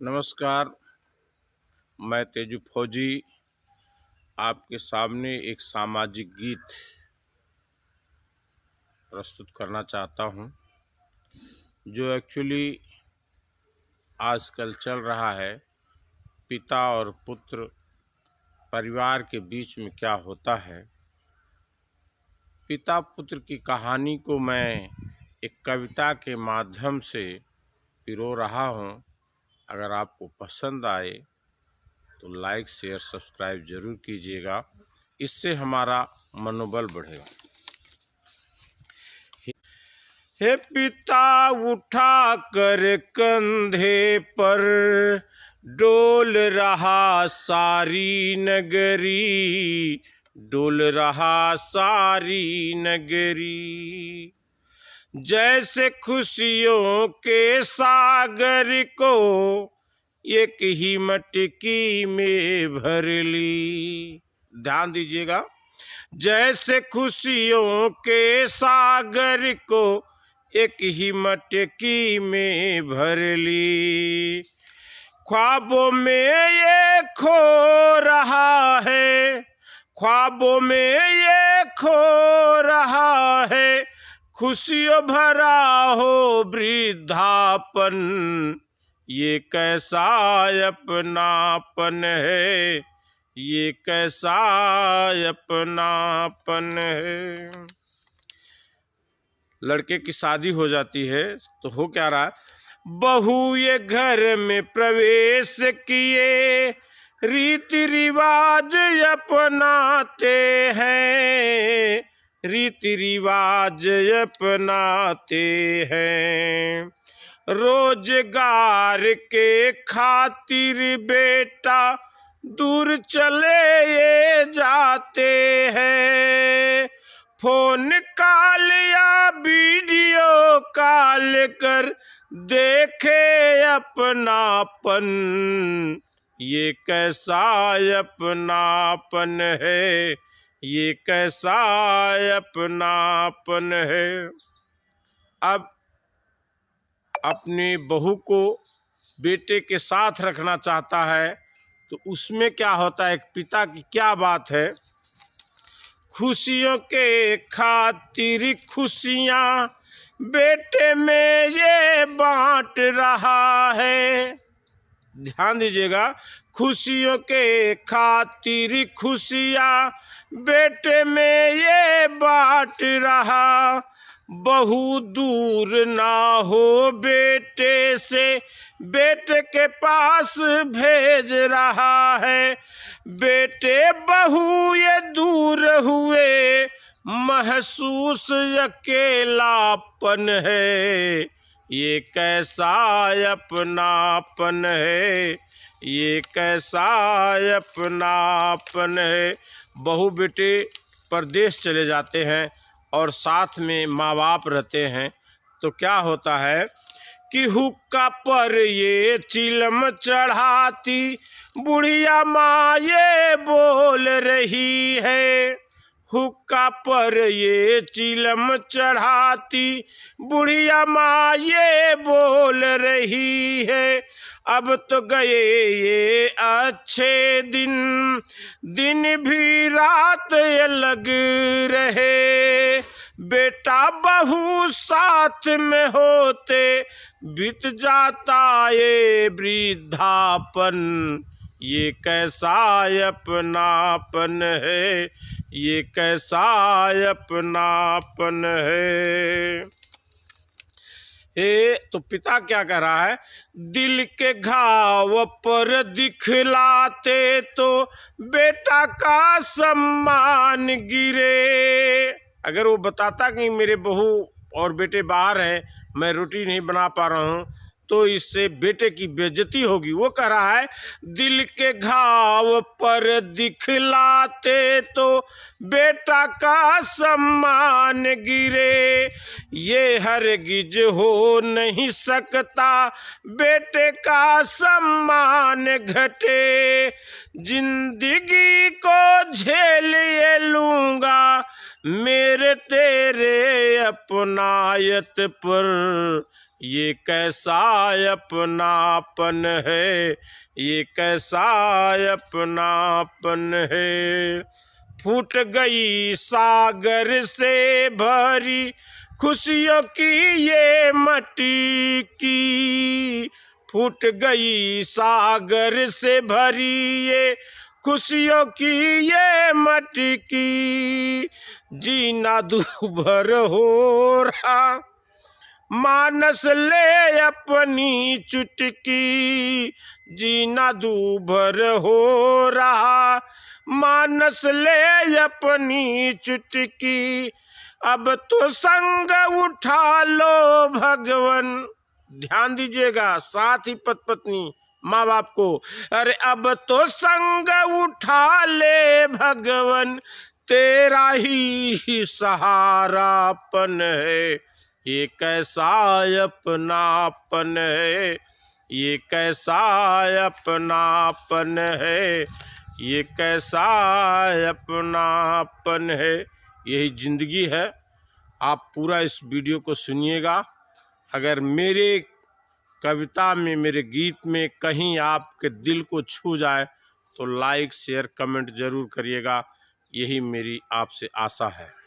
नमस्कार। मैं तेजू फौजी आपके सामने एक सामाजिक गीत प्रस्तुत करना चाहता हूं, जो एक्चुअली आजकल चल रहा है। पिता और पुत्र परिवार के बीच में क्या होता है। पिता पुत्र की कहानी को मैं एक कविता के माध्यम से पिरो रहा हूं। अगर आपको पसंद आए तो लाइक शेयर सब्सक्राइब जरूर कीजिएगा, इससे हमारा मनोबल बढ़ेगा। हे पिता उठा कर कंधे पर डोल रहा सारी नगरी, डोल रहा सारी नगरी। जैसे खुशियों के सागर को एक ही मटकी में भर ली। ध्यान दीजिएगा। जैसे खुशियों के सागर को एक ही मटकी में भर ली। ख्वाबों में ये खो रहा है, ख्वाबों में ये खो रहा है। खुशियों भरा हो वृद्धापन, ये कैसा अपनापन है, ये कैसा अपनापन है। लड़के की शादी हो जाती है तो हो क्या रहा है, बहू ये घर में प्रवेश किए रीति रिवाज अपनाते हैं, रीति रिवाज अपनाते हैं। रोजगार के खातिर बेटा दूर चले ये जाते हैं। फोन कॉल या वीडियो कॉल कर देखे अपनापन, ये कैसा अपनापन है, ये कैसा अपनापन है। अब अपनी बहू को बेटे के साथ रखना चाहता है तो उसमें क्या होता है, एक पिता की क्या बात है। खुशियों के खातिर खुशियां बेटे में ये बांट रहा है। ध्यान दीजिएगा। खुशियों के खातिर खुशियां बेटे में ये बांट रहा। बहू दूर ना हो बेटे से, बेटे के पास भेज रहा है। बेटे बहू ये दूर हुए, महसूस अकेलापन है, ये कैसा अपनापन है, ये कैसा अपनापन है। बहू बेटे परदेश चले जाते हैं और साथ में माँ बाप रहते हैं तो क्या होता है कि हुक्का पर ये चिलम चढ़ाती बुढ़िया माँ ये बोल रही है। हुक्का पर ये चिलम चढ़ाती बुढ़िया माँ ये बोल रही है। अब तो गए ये अच्छे दिन, दिन भी रात ये लग रहे। बेटा बहू साथ में होते बीत जाता ये वृद्धापन, ये कैसा अपनापन है, ये कैसा अपनापन है। तो पिता क्या कर रहा है, दिल के घाव पर दिखलाते तो बेटा का सम्मान गिरे। अगर वो बताता कि मेरे बहू और बेटे बाहर हैं, मैं रोटी नहीं बना पा रहा हूँ, तो इससे बेटे की बेइज्जती होगी। वो कह रहा है दिल के घाव पर दिखलाते तो बेटा का सम्मान गिरे। ये हरगिज हो नहीं सकता बेटे का सम्मान घटे। जिंदगी को झेल ये लूंगा मेरे तेरे अपनायत पर, ये कैसा अपनापन है, ये कैसा अपनापन है। फूट गई सागर से भरी खुशियों की ये मटकी, फूट गई सागर से भरी ये खुशियों की ये मटकी। जीना दूभर हो रहा मानस ले अपनी चुटकी, जीना दूभर हो रहा मानस ले अपनी चुटकी। अब तो संग उठा लो भगवन, ध्यान दीजिएगा, साथ ही पति पत्नी माँ बाप को, अरे अब तो संग उठा ले भगवन, तेरा ही सहारापन है। ये कैसा अपनापन है, ये कैसा अपनापन है, ये कैसा अपनापन है। यही जिंदगी है। आप पूरा इस वीडियो को सुनिएगा। अगर मेरे कविता में, मेरे गीत में कहीं आपके दिल को छू जाए तो लाइक शेयर कमेंट जरूर करिएगा। यही मेरी आपसे आशा है।